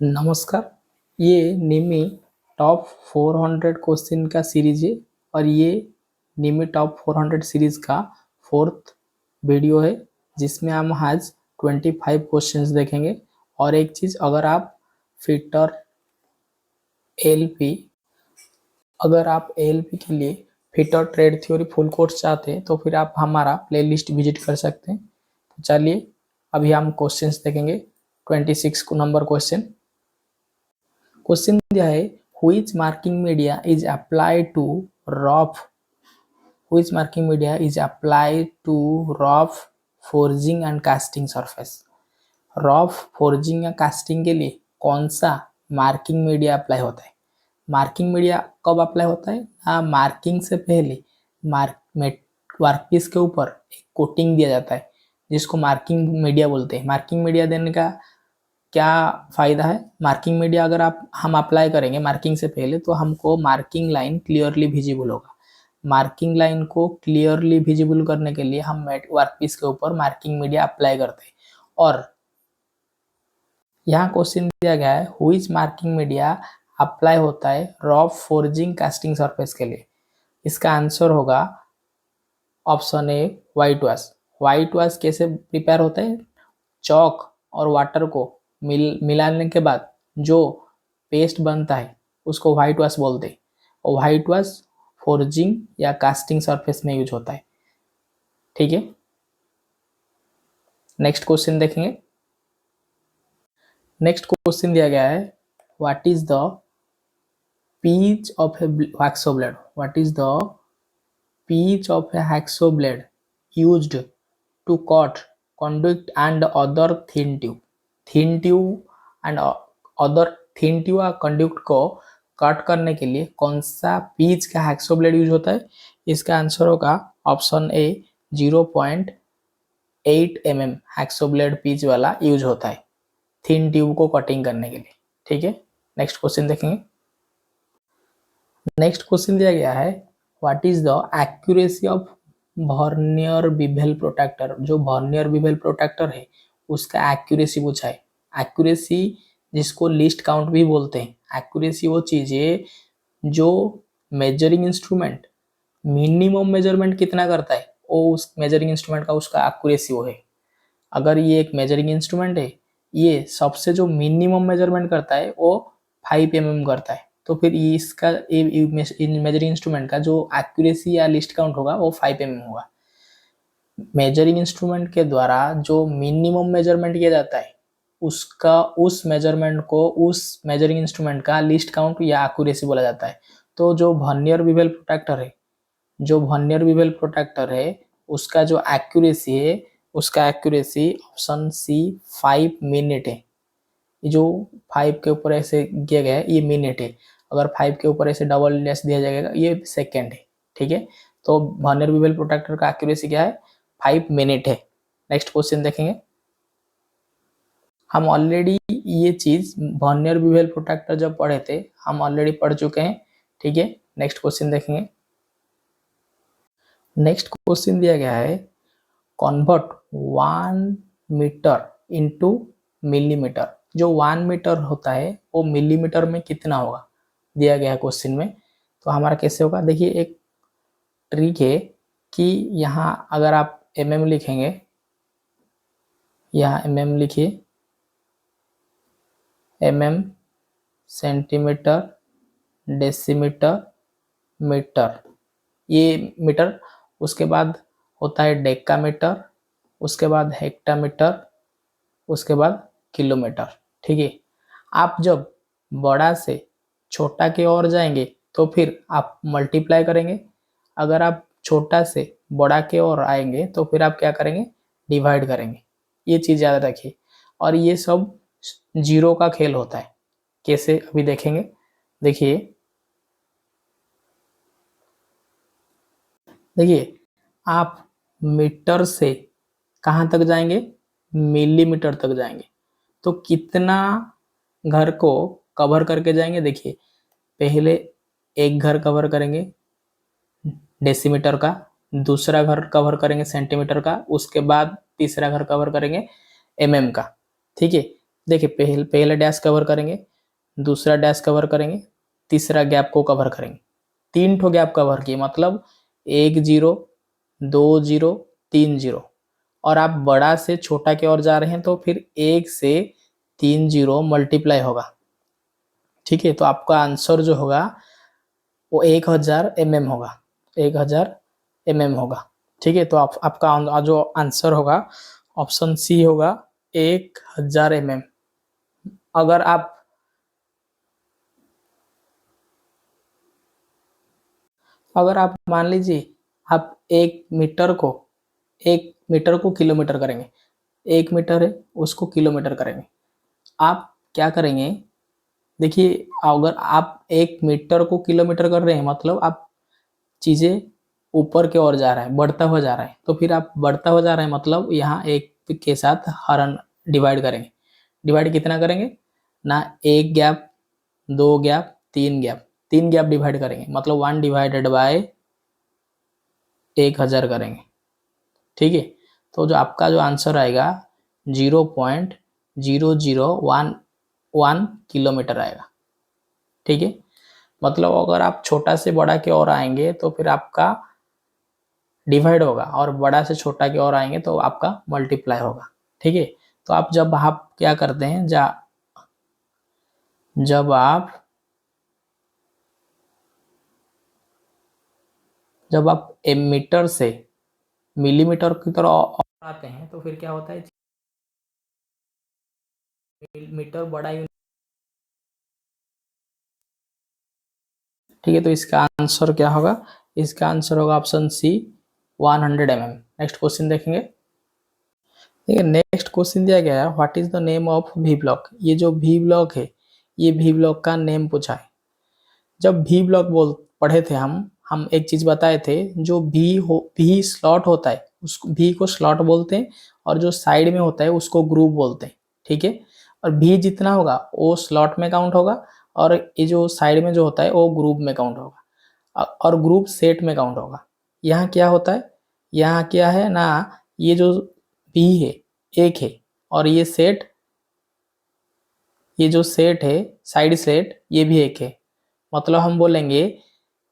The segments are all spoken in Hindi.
नमस्कार। ये निमी टॉप 400 क्वेश्चन का सीरीज है और ये निमी टॉप 400 सीरीज का फोर्थ वीडियो है जिसमें हम आज 25 क्वेश्चंस देखेंगे। और एक चीज़, एलपी अगर आप एलपी के लिए fitter trade theory full course चाहते हैं तो फिर आप हमारा प्लेलिस्ट विजिट कर सकते हैं। तो चलिए अभी हम क्वेश्चंस देखेंगे। 26 नंबर क्वेश्चन दिया है, which marking media is applied to rough forging and casting surface। Rough forging या कास्टिंग के लिए कौन सा मार्किंग मीडिया अप्लाई होता है? मार्किंग मीडिया कब अप्लाई होता है? मार्किंग से पहले वर्कपीस के ऊपर एक कोटिंग दिया जाता है जिसको मार्किंग मीडिया बोलते हैं। मार्किंग मीडिया देने का क्या फ़ायदा है? मार्किंग मीडिया अगर हम अप्लाई करेंगे मार्किंग से पहले तो हमको मार्किंग लाइन क्लियरली विजिबल होगा। मार्किंग लाइन को क्लियरली विजिबल करने के लिए हम वर्कपीस के ऊपर मार्किंग मीडिया अप्लाई करते हैं। और यहाँ क्वेश्चन दिया गया है, व्हिच मार्किंग मीडिया अप्लाई होता है रफ फोर्जिंग कास्टिंग सरफेस के लिए? इसका आंसर होगा ऑप्शन ए, व्हाइट वॉश। व्हाइट वॉश कैसे प्रिपेयर होता है? चौक और वाटर को मिलाने के बाद जो पेस्ट बनता है उसको व्हाइट वॉश बोलते हैं। और व्हाइट वॉश फोर्जिंग या कास्टिंग सरफेस में यूज होता है। ठीक है, नेक्स्ट क्वेश्चन देखेंगे। नेक्स्ट क्वेश्चन दिया गया है, what is the pitch of a hacksaw blade? What is the pitch of a hacksaw blade used to cut conduit and other thin tube और कंडक्ट को कट करने के लिए कौन सा पीच का हैक्सो ब्लेड यूज होता है? इसका आंसर होगा option A, 0.8 mm hacksaw blade pitch वाला यूज होता है थिन ट्यूब को कटिंग करने के लिए। ठीक है, नेक्स्ट क्वेश्चन देखेंगे। नेक्स्ट क्वेश्चन दिया गया है, what is the accuracy of vernier bevel protector? जो वर्नियर बिवेल प्रोटेक्टर है उसका एक्यूरेसी पूछा है। एक्यूरेसी जिसको लिस्ट काउंट भी बोलते हैं। एक्यूरेसी वो चीज़ है जो मेजरिंग इंस्ट्रूमेंट मिनिमम मेजरमेंट कितना करता है वो उस मेजरिंग इंस्ट्रूमेंट का उसका एक्यूरेसी वो है। अगर ये एक मेजरिंग इंस्ट्रूमेंट है, ये सबसे जो मिनिमम मेजरमेंट करता है वो 5 mm करता है, तो फिर इसका मेजरिंग इंस्ट्रूमेंट का जो एक्यूरेसी या लिस्ट काउंट होगा वो 5 mm होगा। मेजरिंग इंस्ट्रूमेंट के द्वारा जो मिनिमम मेजरमेंट किया जाता है उसका उस मेजरमेंट को उस मेजरिंग इंस्ट्रूमेंट का लिस्ट काउंट या एक्यूरेसी बोला जाता है। तो जो वर्नियर बिवेल प्रोटेक्टर है उसका जो एक्यूरेसी है उसका एक्यूरेसी ऑप्शन सी 5 मिनट है। जो 5 के ऊपर ऐसे दिया गया है ये मिनट है, अगर 5 के ऊपर ऐसे डबल लेस दिया जाएगा ये सेकेंड है। ठीक है, तो वर्नियर बिवेल प्रोटेक्टर का एक्यूरेसी क्या है? 5 मिनट है। नेक्स्ट क्वेश्चन देखेंगे। हम ऑलरेडी ये चीज वर्नियर बिवेल प्रोटेक्टर जब पढ़े थे हम ऑलरेडी पढ़ चुके हैं। ठीक है, नेक्स्ट क्वेश्चन देखेंगे। नेक्स्ट क्वेश्चन दिया गया है, कन्वर्ट 1 मीटर इंटू मिलीमीटर। जो 1 मीटर होता है वो मिलीमीटर में कितना होगा दिया गया क्वेश्चन में। तो हमारा कैसे होगा, देखिए एक ट्रिक है कि यहाँ अगर आप mm लिखेंगे, यहाँ mm लिखिए, mm सेंटीमीटर, डेसीमीटर, मीटर, ये मीटर। उसके बाद होता है डेकामीटर, उसके बाद हेक्टामीटर, उसके बाद किलोमीटर। ठीक है, आप जब बड़ा से छोटा की ओर जाएंगे तो फिर आप मल्टीप्लाई करेंगे। अगर आप छोटा से बड़ा के ओर आएंगे तो फिर आप क्या करेंगे? डिवाइड करेंगे। ये चीज़ याद रखिए। और ये सब जीरो का खेल होता है। कैसे अभी देखेंगे। देखिए आप मीटर से कहाँ तक जाएंगे? मिलीमीटर तक जाएंगे। तो कितना घर को कवर करके जाएंगे? देखिए पहले एक घर कवर करेंगे डेसीमीटर का, दूसरा घर कवर करेंगे सेंटीमीटर का, उसके बाद तीसरा घर कवर करेंगे mm का। ठीक है, देखिए पहले डैश कवर करेंगे, दूसरा डैश कवर करेंगे, तीसरा गैप को कवर करेंगे। 3 ठो गैप कवर किए, मतलब 1 0 2 0 3 0। और आप बड़ा से छोटा की ओर जा रहे हैं तो फिर 1 से 3 0 मल्टीप्लाई होगा। ठीक है, तो आपका आंसर जो होगा वो 1000 mm होगा, 1000 mm होगा। ठीक है, तो आपका जो आंसर होगा ऑप्शन सी होगा 1000 mm। अगर आप मान लीजिए आप 1 मीटर को किलोमीटर करेंगे, 1 मीटर है उसको किलोमीटर करेंगे। आप क्या करेंगे, देखिए अगर आप 1 मीटर को किलोमीटर कर रहे हैं मतलब आप चीज़ें ऊपर की ओर जा रहा है, बढ़ता हुआ जा रहा है, तो फिर आप बढ़ता हुआ जा रहा है मतलब यहाँ एक के साथ हरण डिवाइड करेंगे। डिवाइड कितना करेंगे ना, 1 gap 2 gap 3 gap, 3 gap divide करेंगे मतलब 1 डिवाइडेड बाय 1000 करेंगे। ठीक है, तो जो आपका जो आंसर आएगा 0.0011 किलोमीटर आएगा। ठीक है, मतलब अगर आप छोटा से बड़ा की ओर आएंगे तो फिर आपका डिवाइड होगा, और बड़ा से छोटा की ओर आएंगे तो आपका मल्टीप्लाई होगा। ठीक है, तो आप क्या करते हैं, जब आप मीटर से मिलीमीटर की तरह और आते हैं तो फिर क्या होता है, मीटर बड़ा यूनिट। ठीक है, तो इसका आंसर क्या होगा, इसका आंसर होगा option C 100 mm। Next question देखेंगे। ठीक है, नेक्स्ट क्वेश्चन दिया गया है what is the name of V block. ये जो वी ब्लॉक है ये वी ब्लॉक का नेम पूछा है। जब वी ब्लॉक बोल पढ़े थे हम एक चीज बताए थे, जो भी स्लॉट होता है उसको भी को स्लॉट बोलते हैं, और जो साइड में होता है उसको ग्रुप बोलते हैं। ठीक है, और भी जितना होगा वो स्लॉट में काउंट होगा, और ये जो साइड में जो होता है वो ग्रुप में काउंट होगा, और ग्रुप सेट में काउंट होगा। यहाँ क्या होता है, यहाँ क्या है ना, ये जो भी है एक है, और ये जो सेट है साइड सेट ये भी एक है। मतलब हम बोलेंगे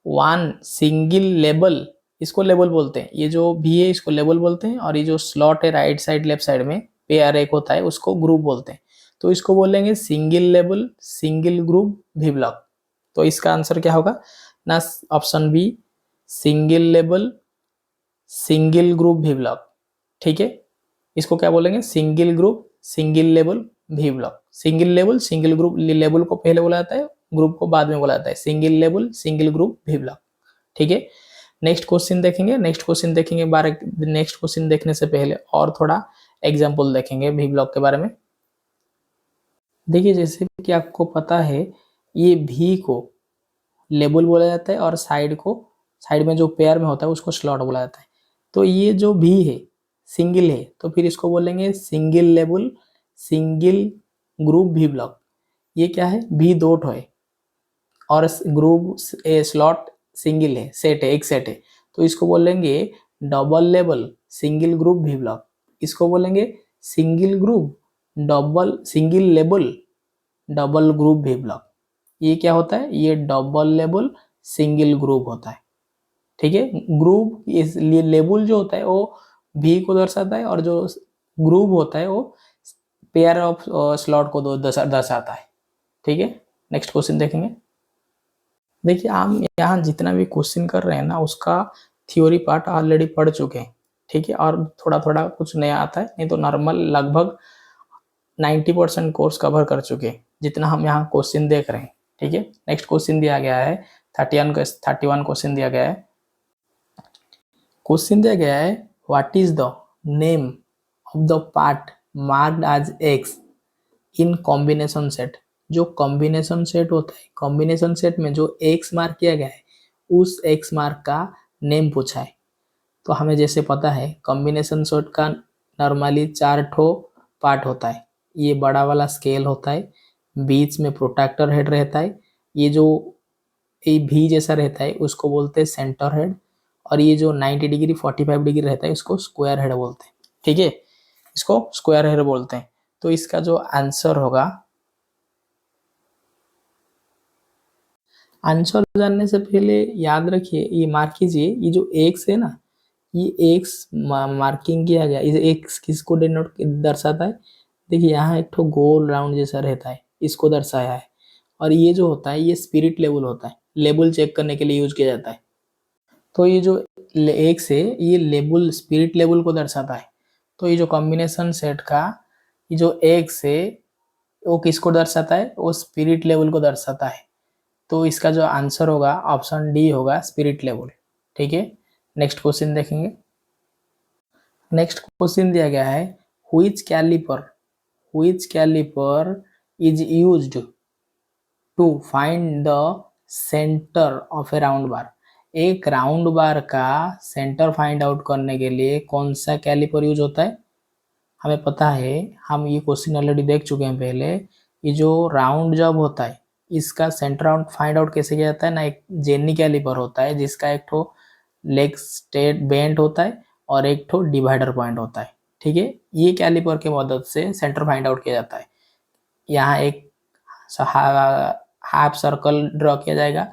वन सिंगल लेबल, इसको लेबल बोलते हैं, ये जो भी है इसको लेबल बोलते हैं, और ये जो स्लॉट है राइट साइड लेफ्ट साइड में पेयर एक होता है उसको ग्रुप बोलते हैं। तो इसको बोलेंगे सिंगल लेबल सिंगल ग्रुप वी ब्लॉक। तो इसका आंसर क्या होगा ना, ऑप्शन बी सिंगल लेबल सिंगल ग्रुप वी ब्लॉक। ठीक है, इसको क्या बोलेंगे, सिंगल ग्रुप सिंगल लेबल वी ब्लॉक। सिंगल लेबल सिंगल ग्रुप, लेबल को पहले बोला जाता है ग्रुप को बाद में बोला जाता है, सिंगल लेबल सिंगल ग्रुप वी ब्लॉक। ठीक है, नेक्स्ट क्वेश्चन देखेंगे। नेक्स्ट क्वेश्चन देखने से पहले और थोड़ा एग्जाम्पल देखेंगे वी ब्लॉक के बारे में। देखिए जैसे कि आपको पता है ये भी को लेबल बोला जाता है, और साइड में जो पेयर में होता है उसको स्लॉट बोला जाता है। तो ये जो भी है सिंगल है तो फिर इसको बोलेंगे सिंगल लेबल सिंगल ग्रुप वी ब्लॉक। ये क्या है, भी दो ठो है और ग्रुप स्लॉट सिंगल है, सेट है, एक सेट है, तो इसको बोलेंगे double label single group V block. इसको बोलेंगे single group double single label double group V block. ये क्या होता है, ये डबल लेबल सिंगल ग्रुप होता है। ठीक है, ग्रुप इसलिए लेबल जो होता है वो भी को दर्शाता है, और जो ग्रुप होता है वो पेयर ऑफ स्लॉट को दर्शाता है। ठीक है, नेक्स्ट क्वेश्चन देखेंगे। देखिए हम यहाँ जितना भी क्वेश्चन कर रहे हैं ना उसका थ्योरी पार्ट ऑलरेडी पढ़ चुके हैं। ठीक है, और थोड़ा थोड़ा कुछ नया आता है, नहीं तो नॉर्मल लगभग 90% कोर्स कवर कर चुके हैं जितना हम यहाँ क्वेश्चन देख रहे हैं। ठीक है, नेक्स्ट क्वेश्चन दिया गया है 31 क्वेश्चन दिया गया है। क्वेश्चन दिया गया है what is the name of the part marked as X in combination set. जो कॉम्बिनेशन सेट होता है, कॉम्बिनेशन सेट में जो एक्स मार्क किया गया है उस एक्स मार्क का नेम पूछा है। तो हमें जैसे पता है कॉम्बिनेशन सेट का नॉर्मली 4 ठो पार्ट होता है। ये बड़ा वाला स्केल होता है, बीच में प्रोट्रैक्टर हेड रहता है, ये जो ये भी जैसा रहता है उसको बोलते हैं सेंटर हेड, और ये जो 90 डिग्री 45 डिग्री रहता है इसको स्क्वायर हेड बोलते हैं। ठीक है, इसको स्क्वायर हेड बोलते हैं। तो इसका जो आंसर होगा, आंसर जानने से पहले याद रखिए, ये मार्क कीजिए, ये जो एक्स है ना, ये एक्स मार्किंग किया गया, इस एक्स किसको डिनोट दर्शाता है? देखिए यहाँ एक ठो गोल राउंड जैसा रहता है, इसको दर्शाया है। और ये जो होता है ये स्पिरिट लेवल होता है, लेवल चेक करने के लिए यूज किया जाता है। तो ये जो एक्स है ये लेवल, स्पिरिट लेवल को दर्शाता है। तो ये जो कॉम्बिनेशन सेट का ये जो एक्स है वो किसको दर्शाता है? वो स्पिरिट लेवल को दर्शाता है। तो इसका जो आंसर होगा ऑप्शन डी होगा, स्पिरिट लेवल। ठीक है, नेक्स्ट क्वेश्चन देखेंगे। नेक्स्ट क्वेश्चन दिया गया है, which caliper is used to find the centre of a round bar. एक राउंड बार का सेंटर फाइंड आउट करने के लिए कौन सा कैलिपर यूज होता है? हमें पता है, हम ये क्वेश्चन ऑलरेडी देख चुके हैं पहले। ये जो राउंड जब होता है इसका सेंटर आउट फाइंड आउट कैसे किया जाता है ना, एक जेनी कैलिपर होता है जिसका एक ठो लेग स्टेट बेंट होता है और एक ठो डिवाइडर पॉइंट होता है। ठीक है, ये कैलिपर के मदद से सेंटर फाइंड आउट किया जाता है। यहाँ एक हाफ सर्कल ड्रॉ किया जाएगा,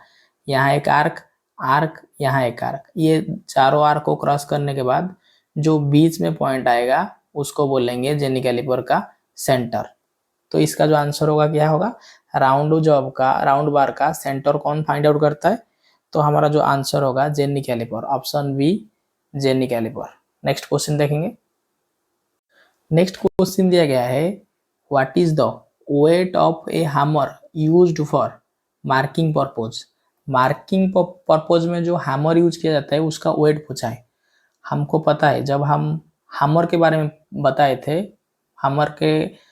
यहाँ एक आर्क, आर्क, यहाँ एक आर्क, ये चारों आर्क को क्रॉस करने के बाद जो बीच में पॉइंट आएगा उसको बोलेंगे जेनी कैलिपर का सेंटर। तो इसका जो आंसर होगा क्या होगा? राउंड बार का सेंटर कौन फाइंड आउट करता है? तो हमारा जो आंसर होगा jenny caliper, option B, jenny caliper. Next question देखेंगे। नेक्स्ट क्वेश्चन दिया गया है, what is the weight of a hammer used for marking purpose. Marking purpose में जो हैमर यूज किया जाता है उसका वेट पूछा है। हमको पता है, जब हम हैमर के बारे में बताए थे, हैमर के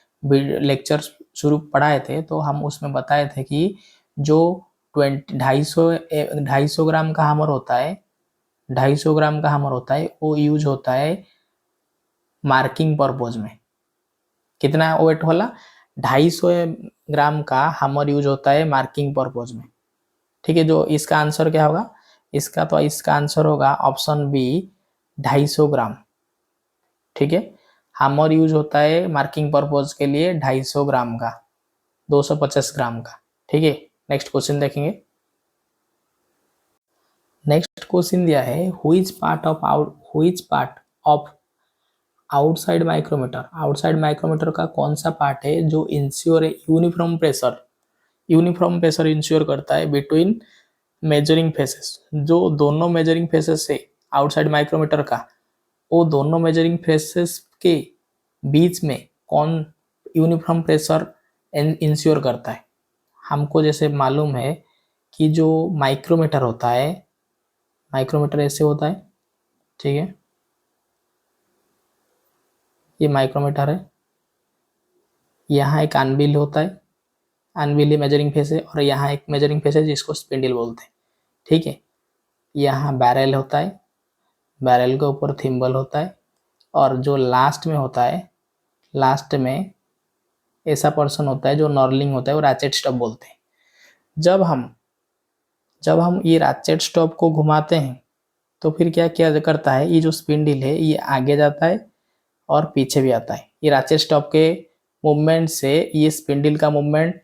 लेक्चर शुरू पढ़ाए थे, तो हम उसमें बताए थे कि जो 250 ग्राम का हैमर होता है, 250 ग्राम का हैमर होता है, वो यूज होता है मार्किंग पर्पज में। कितना वेट होला? 250 ग्राम का हैमर यूज होता है मार्किंग पर्पज में। ठीक है, जो इसका आंसर क्या होगा? इसका आंसर होगा ऑप्शन बी, 250 ग्राम। ठीक है, हैमर यूज होता है मार्किंग पर्पज के लिए 250 ग्राम का, 250 ग्राम का। ठीक है, नेक्स्ट क्वेश्चन देखेंगे। नेक्स्ट क्वेश्चन दिया है, which part of outside micrometer का कौन सा पार्ट है जो इंश्योर यूनिफॉर्म प्रेशर इंश्योर करता है बिटवीन मेजरिंग फेसेस। जो दोनों मेजरिंग फेसेस है आउटसाइड माइक्रोमीटर का, वो दोनों मेजरिंग फेसेस के बीच में कौन यूनिफॉर्म प्रेशर इंश्योर करता है? हमको जैसे मालूम है कि जो माइक्रोमीटर होता है, माइक्रोमीटर ऐसे होता है। ठीक है, ये माइक्रोमीटर है, यहाँ एक अनबिल होता है, अनबिल मेजरिंग फेस है, और यहाँ एक मेजरिंग फेस है जिसको स्पिंडल बोलते हैं। ठीक है, यहाँ बैरल होता है, बैरल के ऊपर थिम्बल होता है, और जो लास्ट में होता है, लास्ट में ऐसा पर्सन होता है जो नॉर्लिंग होता है, वो रैचेट स्टॉप बोलते हैं। जब हम ये रैचेट स्टॉप को घुमाते हैं तो फिर क्या क्या करता है, ये जो स्पिंडल है ये आगे जाता है और पीछे भी आता है। ये रैचेट स्टॉप के मूवमेंट से ये स्पिंडल का मूवमेंट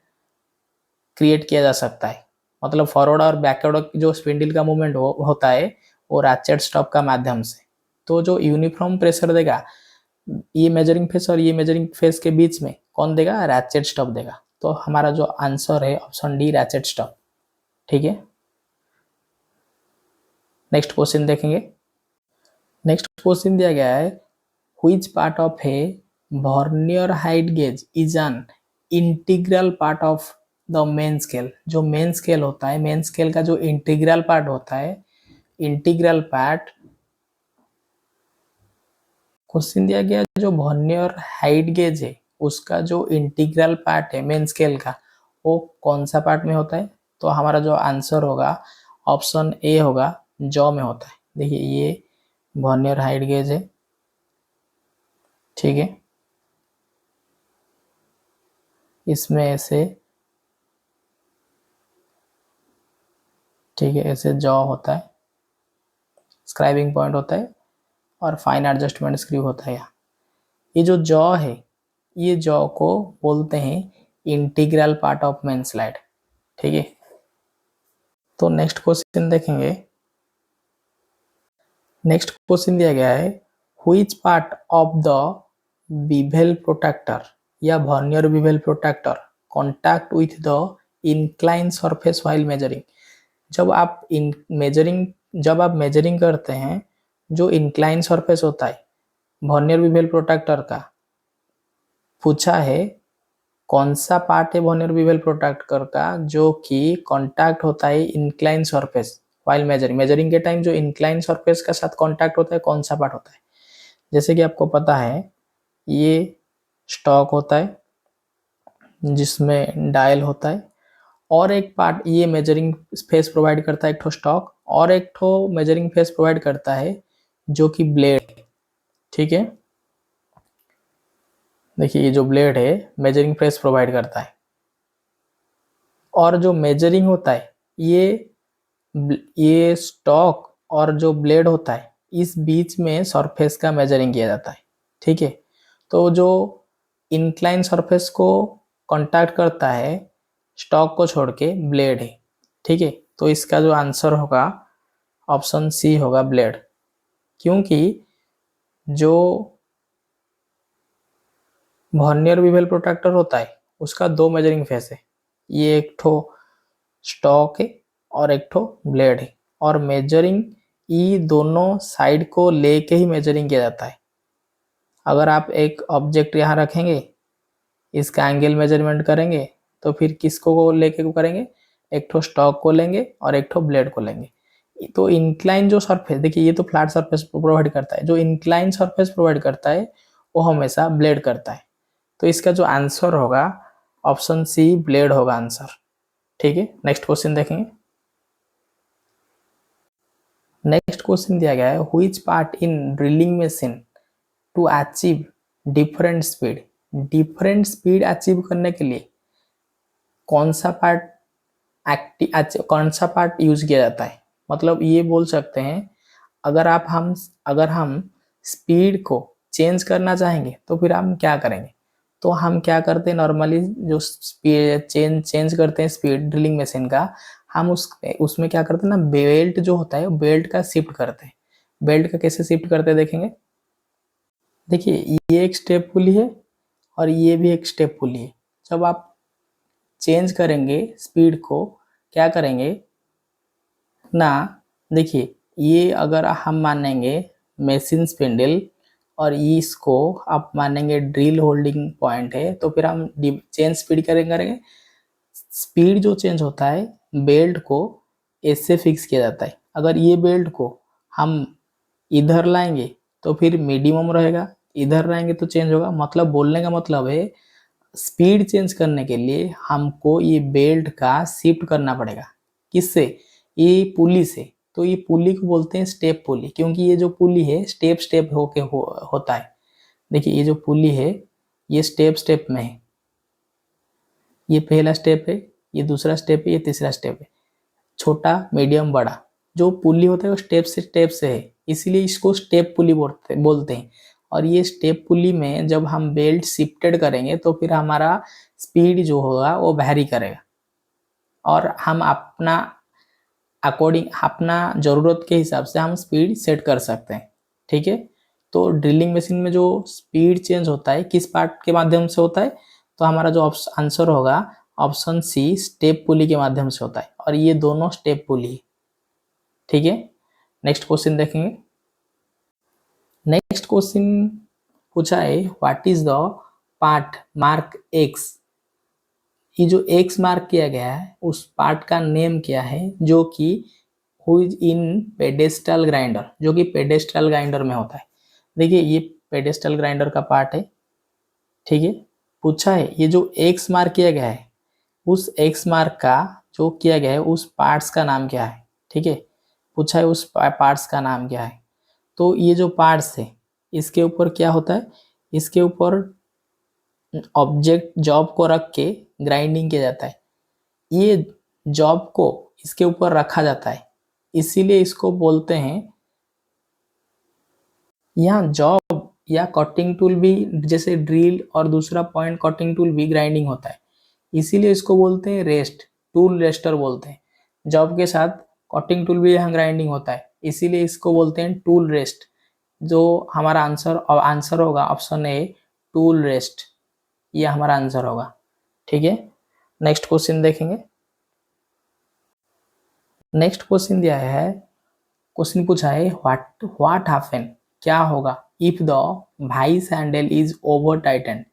क्रिएट किया जा सकता है। मतलब फॉरवर्ड और बैकवर्ड जो स्पिंडल का मूवमेंट होता है वो रैचेट स्टॉप का माध्यम से। तो जो यूनिफॉर्म प्रेशर देगा ये मेजरिंग फेस और ये मेजरिंग फेस के बीच में कौन देगा? रैचेट स्टॉप देगा। तो हमारा जो आंसर है ऑप्शन डी, रैचेट स्टॉप। ठीक है, नेक्स्ट क्वेश्चन देखेंगे। नेक्स्ट क्वेश्चन दिया गया है, which part of A vernier height gauge is an integral part of the main scale. जो मेन स्केल होता है, मेन स्केल का जो इंटीग्रल पार्ट होता है, इंटीग्रल पार्ट, क्वेश्चन दिया गया जो वर्नियर हाइट गेज है उसका जो इंटीग्रल पार्ट है मेन स्केल का, वो कौन सा पार्ट में होता है? तो हमारा जो आंसर होगा ऑप्शन ए होगा, जॉ में होता है। देखिए ये वर्नियर हाइट गेज है। ठीक है, इसमें ऐसे, ठीक है, ऐसे जॉ होता है, स्क्राइबिंग पॉइंट होता है और फाइन एडजस्टमेंट स्क्रू होता है। यहाँ ये जो जॉ है ये जॉ को बोलते हैं integral part of main slide. ठीक है, तो नेक्स्ट क्वेश्चन देखेंगे। नेक्स्ट क्वेश्चन दिया गया है, which part of the bevel protractor या vernier bevel protractor contact with the incline surface while measuring. जब आप मेजरिंग करते हैं, जो इंक्लाइन सरफेस होता है वर्नियर बीवेल प्रोट्रैक्टर का, पूछा है कौन सा पार्ट है वर्नियर बीवेल प्रोट्रैक्टर का जो कि कांटेक्ट होता है इंक्लाइन सरफेस व्हाइल मेजरिंग के टाइम जो इंक्लाइन सरफेस का साथ कांटेक्ट होता है, कौन सा पार्ट होता है। जैसे कि आपको पता है ये स्टॉक होता है जिसमें डायल होता है, और एक पार्ट ये मेजरिंग फेस प्रोवाइड करता है, एक ठो स्टॉक, और एक ठो मेजरिंग फेस प्रोवाइड करता है जो कि ब्लेड। ठीक है, देखिए ये जो ब्लेड है मेजरिंग फेस प्रोवाइड करता है, और जो मेजरिंग होता है ये स्टॉक और जो ब्लेड होता है इस बीच में सरफेस का मेजरिंग किया जाता है। ठीक है, तो जो इंक्लाइन सरफेस को कांटेक्ट करता है स्टॉक को छोड़ के ब्लेड है। ठीक है, तो इसका जो आंसर होगा ऑप्शन सी होगा ब्लेड, क्योंकि जो वर्नियर बीवेल प्रोट्रैक्टर होता है उसका दो मेजरिंग फेस है, ये एक ठो स्टॉक है और एक ठो ब्लेड है, और मेजरिंग ये दोनों साइड को लेके ही मेजरिंग किया जाता है। अगर आप एक ऑब्जेक्ट यहाँ रखेंगे, इसका एंगल मेजरमेंट करेंगे, तो फिर किसको को लेके को करेंगे, एक ठो स्टॉक को लेंगे और एक ठो ब्लेड को लेंगे। तो इंक्लाइन जो सरफेस, देखिए ये तो फ्लैट सरफेस प्रोवाइड करता है, जो इंक्लाइन सरफेस प्रोवाइड करता है वो हमेशा ब्लेड करता है। तो इसका जो आंसर होगा ऑप्शन सी ब्लेड होगा आंसर। ठीक है, नेक्स्ट क्वेश्चन देखेंगे। नेक्स्ट क्वेश्चन दिया गया है, which part in drilling machine to achieve different speed. Different speed achieve करने के लिए कौन सा पार्ट यूज किया जाता है। मतलब ये बोल सकते हैं, अगर हम स्पीड को चेंज करना चाहेंगे तो फिर हम क्या करेंगे। तो हम क्या करते हैं, नॉर्मली जो स्पीड चेंज करते हैं स्पीड ड्रिलिंग मशीन का, हम उसमें क्या करते हैं ना, बेल्ट जो होता है बेल्ट का शिफ्ट करते हैं। बेल्ट का कैसे शिफ्ट करते हैं देखेंगे। देखिए ये एक स्टेप पुली है और ये भी एक स्टेप पुली है। जब आप चेंज करेंगे स्पीड को, क्या करेंगे ना, देखिए ये अगर हम मानेंगे मशीन स्पिंडल और इसको आप मानेंगे ड्रिल होल्डिंग पॉइंट है, तो फिर हम चेंज स्पीड करेंगे। स्पीड जो चेंज होता है बेल्ट को ऐसे फिक्स किया जाता है। अगर ये बेल्ट को हम इधर लाएंगे तो फिर मिनिमम रहेगा, इधर लाएंगे तो चेंज होगा। मतलब बोलने का मतलब है स्पीड चेंज करने के लिए हमको ये बेल्ट का शिफ्ट करना पड़ेगा। किससे, ये पुली से। तो ये पुली को बोलते हैं स्टेप पुली, क्योंकि ये जो पुली है स्टेप स्टेप होके होता है। देखिए ये जो पुली है ये स्टेप स्टेप में है, ये पहला स्टेप है, ये दूसरा स्टेप है, ये तीसरा स्टेप है, छोटा मीडियम बड़ा। जो पुली होता है वो स्टेप से है, इसीलिए इसको स्टेप पुली बोलते हैं। और ये स्टेप पुली में जब हम बेल्ट शिफ्टेड करेंगे तो फिर हमारा स्पीड जो होगा वो वैरी करेगा, और हम अपना ज़रूरत के हिसाब से हम स्पीड सेट कर सकते हैं। ठीक है, तो ड्रिलिंग मशीन में जो स्पीड चेंज होता है किस पार्ट के माध्यम से होता है, तो हमारा जो आंसर होगा ऑप्शन सी स्टेप पुली के माध्यम से होता है, और ये दोनों स्टेप पुली। ठीक है, नेक्स्ट क्वेश्चन देखेंगे। नेक्स्ट क्वेश्चन पूछा है, what is the part mark x. ये जो एक्स मार्क किया गया है उस पार्ट का नेम क्या है, जो कि हुई इन पेडेस्टल ग्राइंडर, जो कि पेडेस्टल ग्राइंडर में होता है। देखिए ये पेडेस्टल ग्राइंडर का पार्ट है। ठीक है, पूछा है ये जो एक्स मार्क किया गया है उस एक्स मार्क का जो किया गया है उस पार्ट्स का नाम क्या है। ठीक है, पूछा है उस पार्ट्स का नाम क्या है। तो ये जो पार्ट्स है इसके ऊपर क्या होता है, इसके ऊपर ऑब्जेक्ट जॉब को रख के ग्राइंडिंग किया जाता है। ये जॉब को इसके ऊपर रखा जाता है, इसीलिए इसको बोलते हैं, यहाँ जॉब या कटिंग टूल भी, जैसे ड्रिल और दूसरा पॉइंट कटिंग टूल भी ग्राइंडिंग होता है, इसीलिए इसको बोलते हैं रेस्ट, टूल रेस्टर बोलते हैं। जॉब के साथ कटिंग टूल भी यहाँ ग्राइंडिंग होता है, इसीलिए इसको बोलते हैं टूल रेस्ट। जो हमारा आंसर होगा ऑप्शन ए, टूल रेस्ट, ये हमारा आंसर होगा। ठीक है, नेक्स्ट क्वेश्चन देखेंगे। नेक्स्ट क्वेश्चन दिया है, क्वेश्चन पूछा है व्हाट हैपन, क्या होगा if the vice handle is over tightened,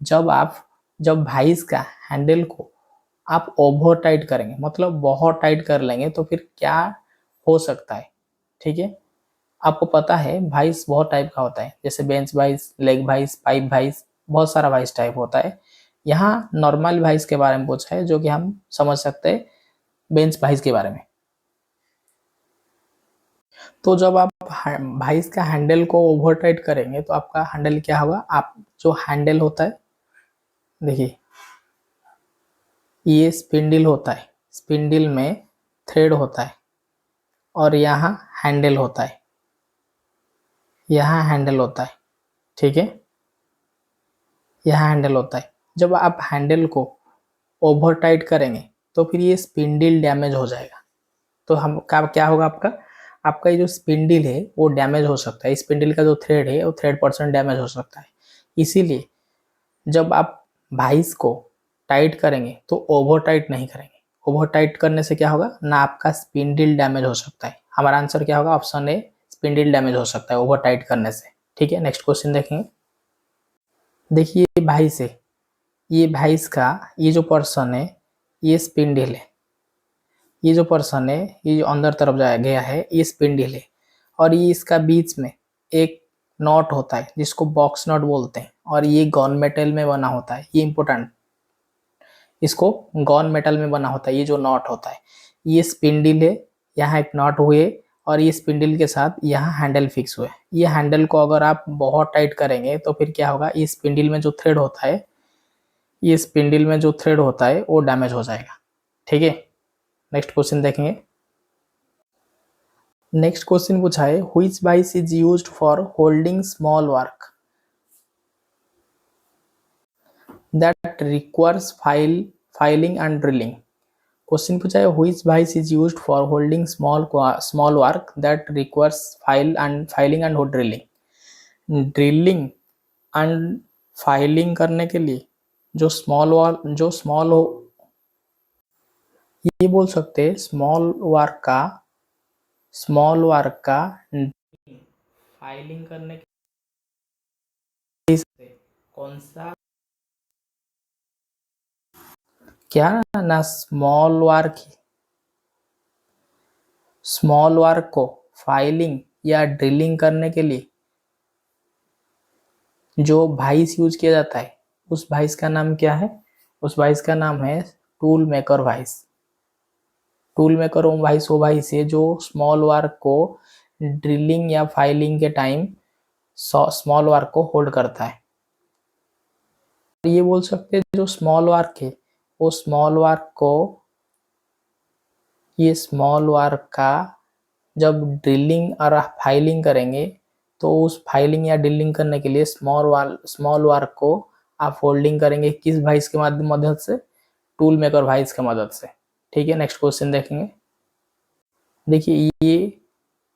जब वाइस का हैंडल को आप ओवर टाइट करेंगे, मतलब बहुत टाइट कर लेंगे, तो फिर क्या हो सकता है। ठीक है, आपको पता है वाइस बहुत टाइप का होता है, जैसे bench vice, leg vice, pipe vice, बहुत सारा वाइस टाइप होता है। यहाँ नॉर्मल वाइस के बारे में पूछा है, जो कि हम समझ सकते हैं बेंच वाइस के बारे में। तो जब आप वाइस का हैंडल को ओवर टाइट करेंगे तो आपका हैंडल क्या होगा, आप जो हैंडल होता है, देखिए ये स्पिंडल होता है, स्पिंडल में थ्रेड होता है, और यहाँ हैंडल होता है, यहाँ हैंडल होता है। ठीक है, यहाँ हैंडल होता है। जब आप हैंडल को ओवर टाइट करेंगे तो फिर ये स्पिंडल डैमेज हो जाएगा। तो हम क्या होगा, आपका ये जो स्पिंडल है वो डैमेज हो सकता है, स्पिंडल का जो थ्रेड है वो थ्रेड पर्सन डैमेज हो सकता है। इसीलिए जब आप वाइस को टाइट करेंगे तो ओवर टाइट नहीं करेंगे। ओवर टाइट करने से क्या होगा ना, आपका स्पिंडल डैमेज हो सकता है। हमारा आंसर क्या होगा, ऑप्शन ए, स्पिंडल डैमेज हो सकता है ओवर टाइट करने से। ठीक है, नेक्स्ट क्वेश्चन देखेंगे। देखिए वाइस है, ये वाइस का ये जो पर्सन है, ये स्पिंडल है, ये जो पर्सन है, ये जो अंदर तरफ जाया गया है, ये स्पिंडल है, और ये इसका बीच में एक नॉट होता है जिसको बॉक्स नॉट बोलते हैं, और ये गन मेटल में बना होता है, ये इंपॉर्टेंट, इसको गन मेटल में बना होता है, ये जो नॉट होता है, ये स्पिंडल है, यहाँ एक नॉट हुए, और ये स्पिंडल के साथ यहाँ हैंडल फिक्स हुए। ये हैंडल को अगर आप बहुत टाइट करेंगे तो फिर क्या होगा, ये स्पिंडल में जो थ्रेड होता है, ये स्पिंडल में जो थ्रेड होता है वो डैमेज हो जाएगा। ठीक है, नेक्स्ट क्वेश्चन देखेंगे। नेक्स्ट क्वेश्चन पूछा है which vice is used for holding small work that requires filing and drilling. Question पूछा है which vice is used for holding small work that requires filing and drilling. Drilling and filing करने के लिए जो स्मॉल हो, ये बोल सकते हैं स्मॉल वर्क का फाइलिंग करने के लिए कौन सा, क्या ना, स्मॉल वर्क को फाइलिंग या ड्रिलिंग करने के लिए जो वाइस यूज किया जाता है, उस वाइस का नाम क्या है, उस वाइस का नाम है tool maker vice. Tool maker vice वो वाइस है जो स्मॉल वर्क को ड्रिलिंग या फाइलिंग के टाइम स्मॉल वर्क को होल्ड करता है। ये बोल सकते हैं जो स्मॉल वर्क है वो स्मॉल वर्क को, ये स्मॉल वर्क का जब ड्रिलिंग और फाइलिंग करेंगे तो उस फाइलिंग या ड्रिलिंग करने के लिए स्मॉल वर्क को आप फोल्डिंग करेंगे किस वाइस के मदद से, टूल मेकर वाइस की मदद से। ठीक है, नेक्स्ट क्वेश्चन देखेंगे। देखिए ये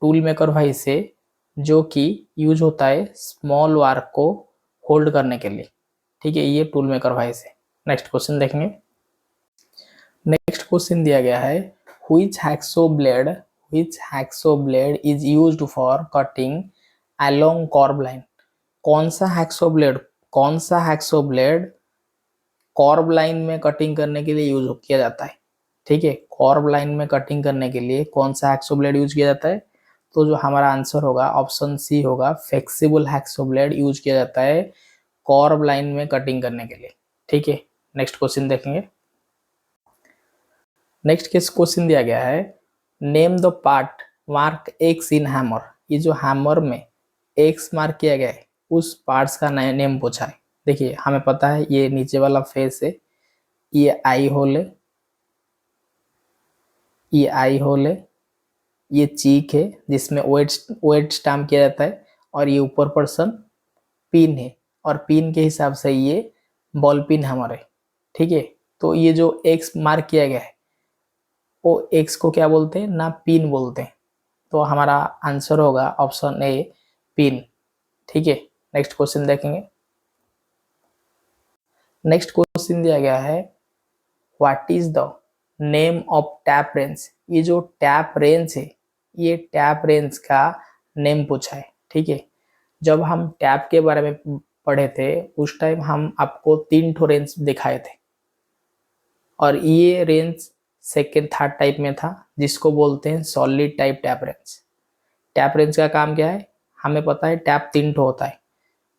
टूल मेकर वाइस है जो कि यूज होता है स्मॉल वर्क को होल्ड करने के लिए। ठीक है, ये टूल मेकर वाइस है। नेक्स्ट क्वेश्चन देखेंगे। नेक्स्ट क्वेश्चन दिया गया है which hacksaw blade is used for cutting along curb line। कौन सा हैक्सो ब्लेड कर्ब लाइन में कटिंग करने के लिए यूज किया जाता है। ठीक है, कर्ब लाइन में कटिंग करने के लिए कौन सा हैक्सो ब्लेड यूज किया जाता है, तो जो हमारा आंसर होगा ऑप्शन सी होगा, फ्लेक्सिबल हैक्सो ब्लेड यूज किया जाता है कर्ब लाइन में कटिंग करने के लिए। ठीक है, नेक्स्ट क्वेश्चन देखेंगे। नेक्स्ट केस क्वेश्चन दिया गया है name the part mark x in hammer. ये जो हैमर में एक्स मार्क किया गया है उस पार्ट्स का नेम पूछा है। देखिए हमें पता है ये नीचे वाला फेस है, ये आई होल है, ये आई होल है, ये चीक है जिसमें वेट स्टैम्प किया जाता है, और ये ऊपर पर्सन पिन है और पिन के हिसाब से ये बॉल पिन हमारे, ठीक है। तो ये जो एक्स मार्क किया गया है वो एक्स को क्या बोलते हैं ना, पिन बोलते हैं। तो हमारा आंसर होगा ऑप्शन ए, पिन, ठीक है। नेक्स्ट क्वेश्चन देखेंगे। नेक्स्ट क्वेश्चन दिया गया है what is the name of tap range. ये जो टैप रेंज है, ये टैप रेंज का नेम पूछा है, ठीक है। जब हम टैप के बारे में पढ़े थे उस टाइम हम आपको 3 ठो रेंज दिखाए थे और ये रेंज सेकेंड थर्ड टाइप में था जिसको बोलते हैं solid type tap range. Tap range का काम क्या है, हमें पता है टैप 3 ठो होता है।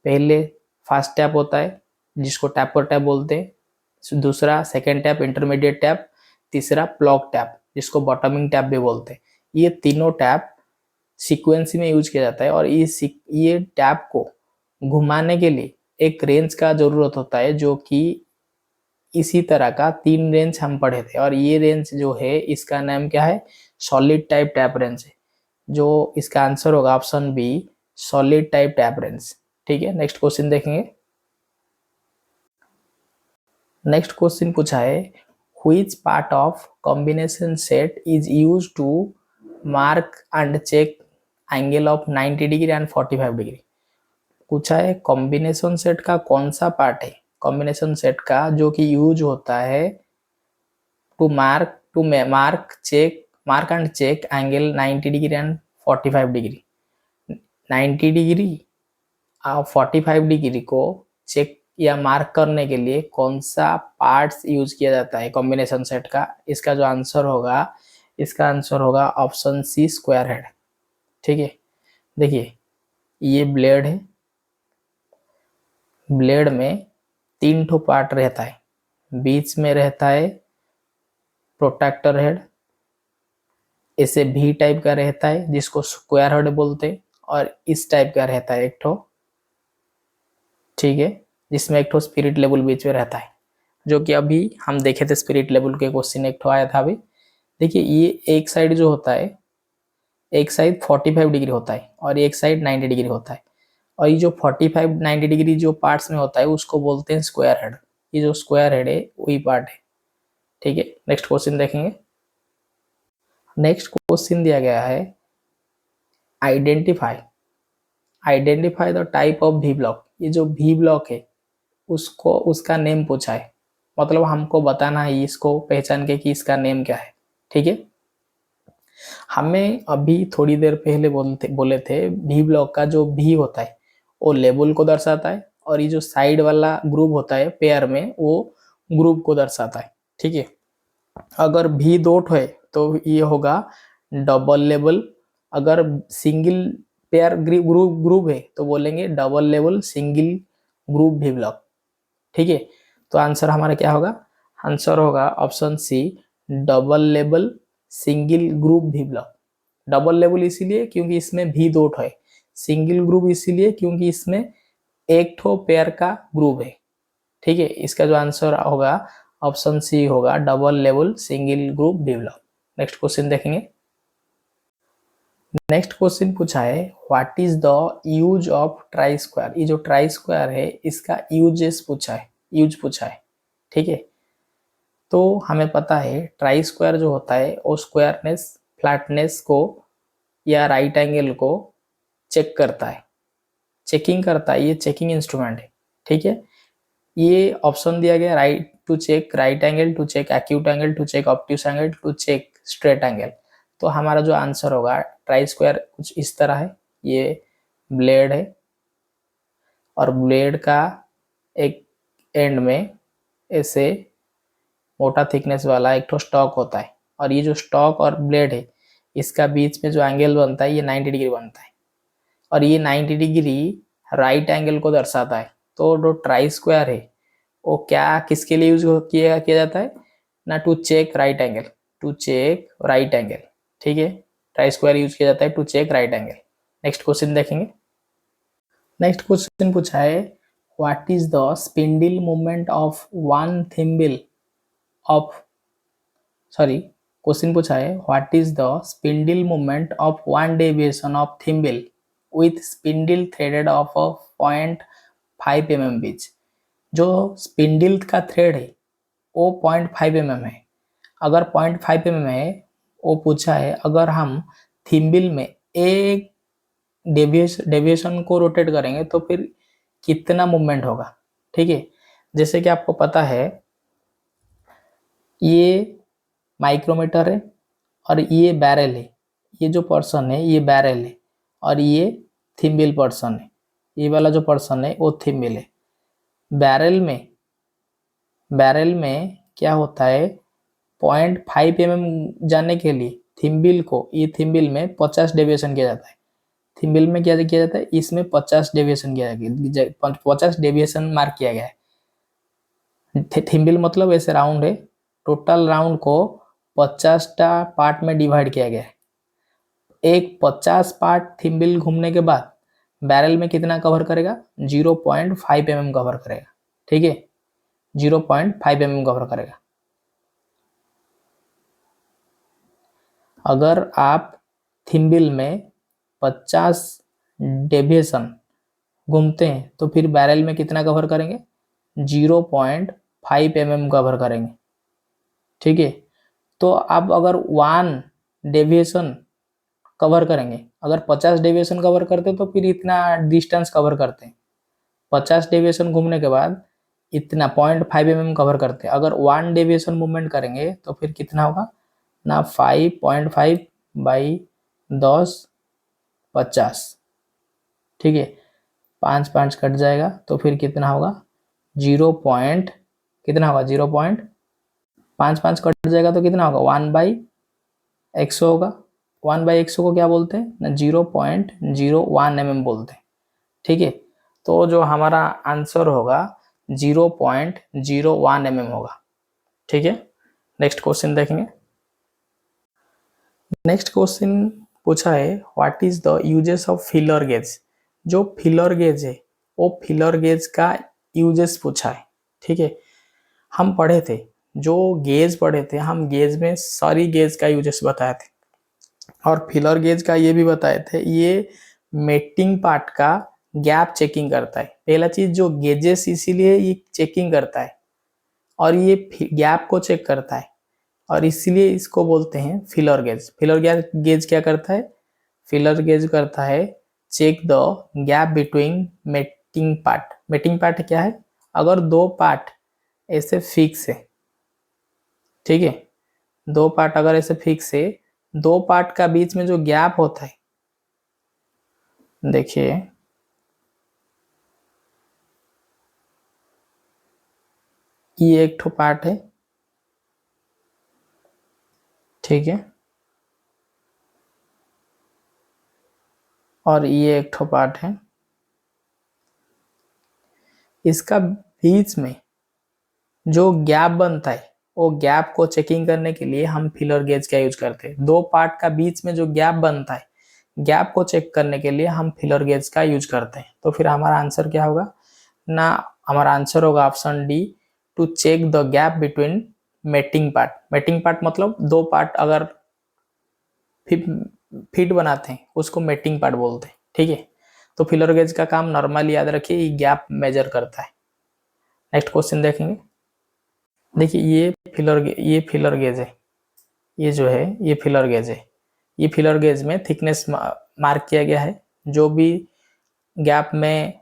पहले फास्ट टैप होता है जिसको टैपर टैप बोलते हैं, दूसरा सेकेंड टैप इंटरमीडिएट टैप, तीसरा प्लॉग टैप जिसको बॉटमिंग टैप भी बोलते हैं। ये तीनों टैप सीक्वेंसी में यूज किया जाता है और ये टैप को घुमाने के लिए एक रेंज का जरूरत होता है जो कि इसी तरह का 3 रेंज हम पढ़े थे और ये रेंज जो है इसका नाम क्या है, सॉलिड टाइप टैप रेंज है। जो इसका आंसर होगा option B, solid type tap wrench, ठीक है। नेक्स्ट क्वेश्चन देखेंगे। नेक्स्ट क्वेश्चन पूछा है which part of combination set is used to mark and check angle of 90 degree and 45 degree. पूछा है कॉम्बिनेशन सेट का कौन सा पार्ट है कॉम्बिनेशन सेट का जो कि यूज होता है to mark and check angle 90 degree and 45 degree. 90 degree और 45 डिग्री को चेक या मार्क करने के लिए कौन सा पार्ट्स यूज किया जाता है कॉम्बिनेशन सेट का। इसका जो आंसर होगा, इसका आंसर होगा ऑप्शन सी, स्क्वायर हेड, ठीक है। देखिए ये ब्लेड है, ब्लेड में 3 ठो पार्ट रहता है, बीच में रहता है प्रोटेक्टर हेड, ऐसे भी टाइप का रहता है जिसको स्क्वायर हेड बोलते हैं और इस टाइप का रहता है एक ठो, ठीक है, जिसमें एक ठो स्पिरिट लेवल बीच में रहता है जो कि अभी हम देखे थे स्पिरिट लेवल के क्वेश्चन एक ठो आया था अभी। देखिए ये एक साइड जो होता है, एक साइड 45 डिग्री होता है और एक साइड 90 डिग्री होता है और ये जो 45 90 डिग्री जो पार्ट्स में होता है उसको बोलते हैं स्क्वायर हेड। ये जो स्क्वायर हेड है वही पार्ट है, ठीक है। नेक्स्ट क्वेश्चन देखेंगे। नेक्स्ट क्वेश्चन दिया गया है identify the type of V block. ये जो वी ब्लॉक है उसको उसका नेम पूछा है, मतलब हमको बताना है इसको पहचान के कि इसका नेम क्या है, ठीक है। हमें अभी थोड़ी देर पहले बोले थे वी ब्लॉक का जो वी होता है वो लेवल को दर्शाता है और ये जो साइड वाला ग्रुप होता है पेयर में वो ग्रुप को दर्शाता है, ठीक है। अगर वी डॉट है तो ये होगा डबल लेवल, अगर सिंगल पेयर ग्रुप है तो बोलेंगे double level single group V block, ठीक है। तो आंसर हमारा क्या होगा, आंसर होगा option C, double level single group V block. Double level इसीलिए क्योंकि इसमें वी डॉट है, सिंगल ग्रुप इसीलिए क्योंकि इसमें एक ठो पेयर का ग्रुप है, ठीक है। इसका जो आंसर होगा ऑप्शन सी होगा, double level single group V block. Next question देखेंगे। नेक्स्ट क्वेश्चन पूछा है what is the use of try square. ये जो ट्राई स्क्वायर है इसका यूज पूछा है, ठीक है। तो हमें पता है ट्राई स्क्वायर जो होता है वो स्क्वायरनेस, फ्लैटनेस को या राइट एंगल को चेक करता है, चेकिंग करता है, ये चेकिंग इंस्ट्रूमेंट है, ठीक है। ये ऑप्शन दिया गया right to check right angle, to check acute angle, to check obtuse angle, to check straight angle. तो हमारा जो आंसर होगा ट्राई स्क्वायर कुछ इस तरह है, ये ब्लेड है और ब्लेड का एक एंड में ऐसे मोटा थिकनेस वाला एक तो स्टॉक होता है और ये जो स्टॉक और ब्लेड है इसका बीच में जो एंगल बनता है ये 90 डिग्री बनता है और ये 90 डिग्री राइट एंगल को दर्शाता है। तो जो ट्राई स्क्वायर है वो क्या किसके लिए यूज किया जाता है ना, to check right angle, to check right angle, ठीक है। ट्राई स्क्वायर यूज किया जाता है to check right angle. Next question देखेंगे। नेक्स्ट क्वेश्चन पूछा है what is the spindle movement of one thimble of question पूछा है what is the spindle movement of one deviation of thimble with spindle threaded of a point 0.5 mm बीच। जो स्पिंडल का थ्रेड है वो 0.5 mm है। अगर 0.5 mm है, वो पूछा है अगर हम थिम्बल में एक डेविएशन को रोटेट करेंगे तो फिर कितना मूवमेंट होगा। ठीक है, जैसे कि आपको पता है ये माइक्रोमीटर है और ये बैरल है। ये जो पर्सन है ये बैरल है और ये थिम्बल पर्सन है। ये वाला जो पर्सन है वो थिम्बल है। बैरल में क्या होता है, 0.5 mm जाने के लिए थिम्बल को, ये थिम्बल में 50 डेविएशन किया जाता है। थिम्बल में क्या किया जाता है, इसमें 50 डेविएशन किया गया, 50 डेविएशन मार्क किया गया है। थिम्बल मतलब ऐसे राउंड है, टोटल राउंड को 50टा पार्ट में डिवाइड किया गया है। एक 50 पार्ट थिम्बल घूमने के बाद बैरल में कितना कवर करेगा, 0.5 mm कवर करेगा। ठीक है, 0.5 mm कवर करेगा। अगर आप थिम्बल में 50 डेविएशन घूमते हैं तो फिर बैरल में कितना कवर करेंगे, 0.5 mm कवर करेंगे। ठीक है, तो आप अगर 1 डेविएशन कवर करेंगे, अगर 50 डेविएशन कवर करते तो फिर इतना डिस्टेंस कवर करते हैं। 50 डेविएशन घूमने के बाद इतना 0.5 mm कवर करते हैं। अगर 1 डेविएशन मूवमेंट करेंगे तो फिर कितना होगा ना, 5.5 बाई 10 50। ठीक है, 5 कट जाएगा तो फिर कितना होगा, 0 पॉइंट कितना होगा, 0.5 कट जाएगा तो कितना होगा, 1/100 होगा। 1/100 को क्या बोलते हैं ना, 0.01 mm बोलते हैं। ठीक है, तो जो हमारा आंसर होगा 0.01 mm होगा। ठीक है, नेक्स्ट क्वेश्चन देखेंगे। नेक्स्ट क्वेश्चन पूछा है what is the uses of filler gauge. जो फिलर गेज है वो फिलर गेज का यूजेस पूछा है। ठीक है, हम पढ़े थे, जो गेज पढ़े थे हम, गेज में सारी गेज का यूजेस बताए थे और फिलर गेज का ये भी बताए थे। ये मेटिंग पार्ट का गैप चेकिंग करता है। पहला चीज जो गेजेस इसीलिए ये चेकिंग करता है और ये गैप को चेक करता है और इसीलिए इसको बोलते हैं फिलर गेज। फिलर गेज क्या करता है, फिलर गेज करता है check the gap between mating part. Mating part क्या है, अगर दो पार्ट ऐसे फिक्स है, ठीक है, दो पार्ट अगर ऐसे फिक्स है, दो पार्ट का बीच में जो गैप होता है, देखिए ये एक ठो पार्ट है, ठीक है, और ये एक ठो पार्ट है। इसका बीच में जो गैप बनता है वो गैप को चेकिंग करने के लिए हम फिलर गेज का यूज करते हैं। दो पार्ट का बीच में जो गैप बनता है, गैप को चेक करने के लिए हम फिलर गेज का यूज करते हैं। तो फिर हमारा आंसर क्या होगा ना, हमारा आंसर होगा option D, to check the gap between mating part. Mating part मतलब दो पार्ट अगर फिट बनाते हैं उसको मेटिंग पार्ट बोलते हैं। ठीक है, तो फिलर गेज का काम नॉर्मली याद रखिए, ये गैप मेजर करता है। नेक्स्ट क्वेश्चन देखेंगे। देखिए ये फिलर गेज है, ये जो है ये फिलर गेज है। ये फिलर गेज में थिकनेस मार्क किया गया है। जो भी गैप में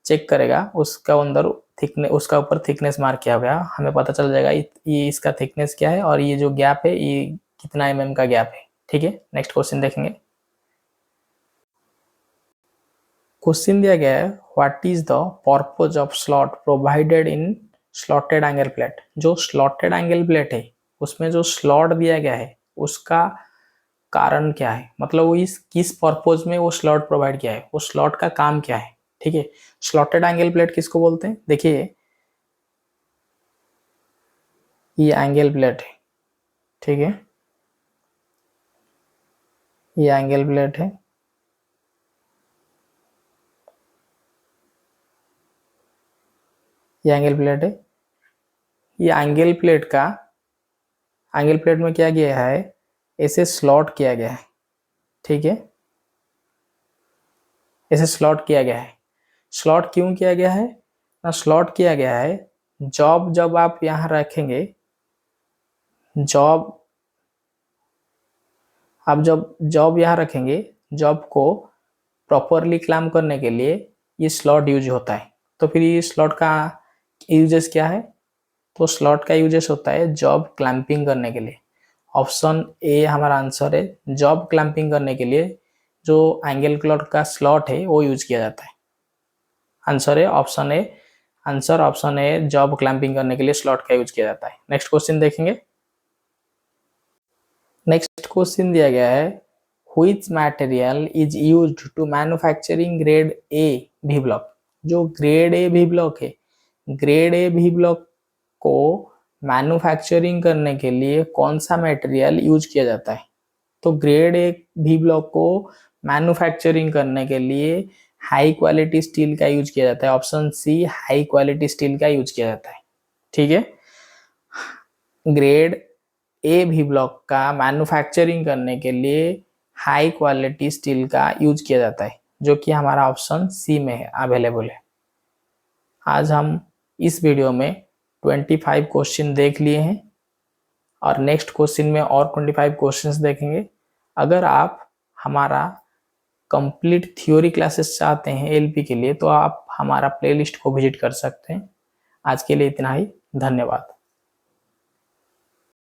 चेक करेगा उसका अंदर थिकनेस, उसका ऊपर थिकनेस मार्क किया गया, हमें पता चल जाएगा ये इसका थिकनेस क्या है और ये जो गैप है ये कितना mm का गैप है। ठीक है, नेक्स्ट क्वेश्चन देखेंगे। क्वेश्चन दिया गया है what is the purpose of slot provided in slotted angle plate. जो स्लॉटेड एंगल प्लेट है उसमें जो स्लॉट दिया गया है उसका कारण क्या है, मतलब वो इस किस पर्पज में वो स्लॉट प्रोवाइड किया है, वो स्लॉट का काम क्या है। ठीक है, स्लॉटेड एंगल प्लेट किसको बोलते हैं, देखिए ये एंगल प्लेट है, ठीक है, ये एंगल प्लेट है, ये एंगल प्लेट है। ये एंगल प्लेट का, एंगल प्लेट में क्या किया है, ऐसे स्लॉट किया गया है। ठीक है, ऐसे स्लॉट किया गया है। स्लॉट क्यों किया गया है, ना स्लॉट किया गया है, जॉब जब आप यहाँ रखेंगे, जॉब आप जब जॉब यहाँ रखेंगे, जॉब को प्रॉपरली क्लैम करने के लिए ये स्लॉट यूज होता है। तो फिर ये स्लॉट का यूजेस क्या है? तो स्लॉट का यूजेस होता है जॉब क्लैंपिंग करने के लिए। ऑप्शन ए हमारा आंसर है, जॉब क्लैंपिंग करने के लिए जो एंगल क्लॉक का स्लॉट है वो यूज किया जाता है। आंसर है option A, answer option A, job clamping करने के लिए स्लॉट का यूज किया जाता है। नेक्स्ट क्वेश्चन देखेंगे। नेक्स्ट क्वेश्चन दिया गया है, which material is used to manufacturing grade A V block. जो ग्रेड ए भी ब्लॉक है, ग्रेड ए भी ब्लॉक को मैन्युफैक्चरिंग करने के लिए कौन सा मटेरियल यूज किया जाता है? तो ग्रेड ए भी ब्लॉक को मैन्युफैक्चरिंग करने के लिए हाई क्वालिटी स्टील का यूज किया जाता है। Option C, high quality steel का यूज किया जाता है। ठीक है, ग्रेड ए भी ब्लॉक का मैन्युफैक्चरिंग करने के लिए हाई क्वालिटी स्टील का यूज किया जाता है, जो कि हमारा ऑप्शन सी में है, अवेलेबल है। आज हम इस वीडियो में 25 क्वेश्चन देख लिए हैं और नेक्स्ट क्वेश्चन में और 25 क्वेश्चंस देखेंगे। अगर आप हमारा कंप्लीट थ्योरी क्लासेस चाहते हैं एलपी के लिए, तो आप हमारा प्लेलिस्ट को विजिट कर सकते हैं। आज के लिए इतना ही, धन्यवाद।